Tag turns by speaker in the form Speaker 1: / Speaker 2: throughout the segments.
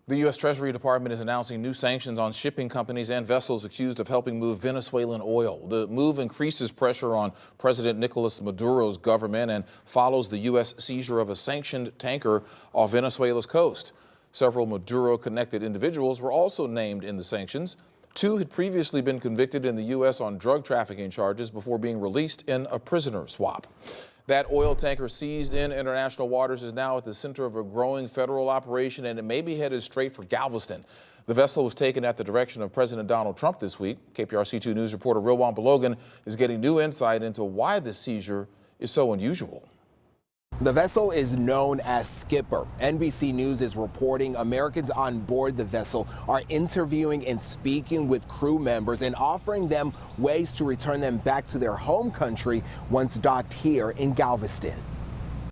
Speaker 1: The U.S. Treasury Department is announcing new sanctions on shipping companies and vessels accused of helping move Venezuelan oil. The move increases pressure on President Nicolas Maduro's government and follows the U.S. seizure of a sanctioned tanker off Venezuela's coast. Several Maduro-connected individuals were also named in the sanctions. Two had previously been convicted in the U.S. on drug trafficking charges before being released in a prisoner swap. That oil tanker seized in international waters is now at the center of a growing federal operation, and it may be headed straight for Galveston. The vessel was taken at the direction of President Donald Trump this week. KPRC2 News reporter Rilwan Balogan is getting new insight into why this seizure is so unusual.
Speaker 2: The vessel is known as Skipper. NBC News is reporting Americans on board the vessel are interviewing and speaking with crew members and offering them ways to return them back to their home country once docked here in Galveston.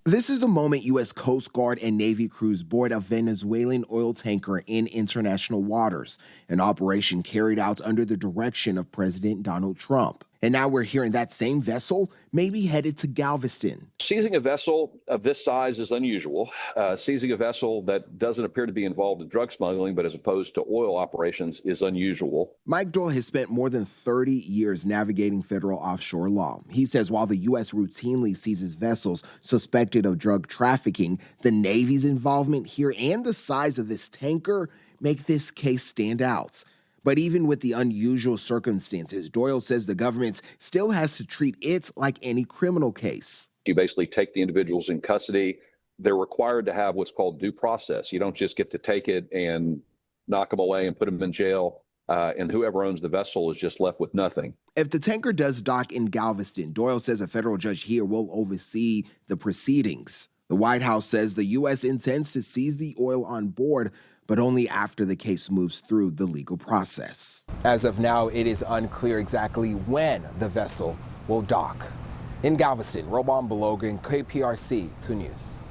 Speaker 2: This is the moment U.S. Coast Guard and Navy crews board a Venezuelan oil tanker in international waters, an operation carried out under the direction of President Donald Trump. And now we're hearing that same vessel may be headed to Galveston.
Speaker 3: Seizing a vessel of this size is unusual. Seizing a vessel that doesn't appear to be involved in drug smuggling, but as opposed to oil operations, is unusual.
Speaker 2: Mike Doyle has spent more than 30 years navigating federal offshore law. He says while the U.S. routinely seizes vessels suspected of drug trafficking, the Navy's involvement here and the size of this tanker make this case stand out. But even with the unusual circumstances, Doyle says the government still has to treat it like any criminal case.
Speaker 3: You basically take the individuals in custody. They're required to have what's called due process. You don't just get to take it and knock them away and put them in jail, and whoever owns the vessel is just left with nothing.
Speaker 2: If the tanker does dock in Galveston, Doyle says a federal judge here will oversee the proceedings. The White House says the U.S. intends to seize the oil on board, but only after the case moves through the legal process. As of now, it is unclear exactly when the vessel will dock. In Galveston, Rilwan Balogan, KPRC 2 News.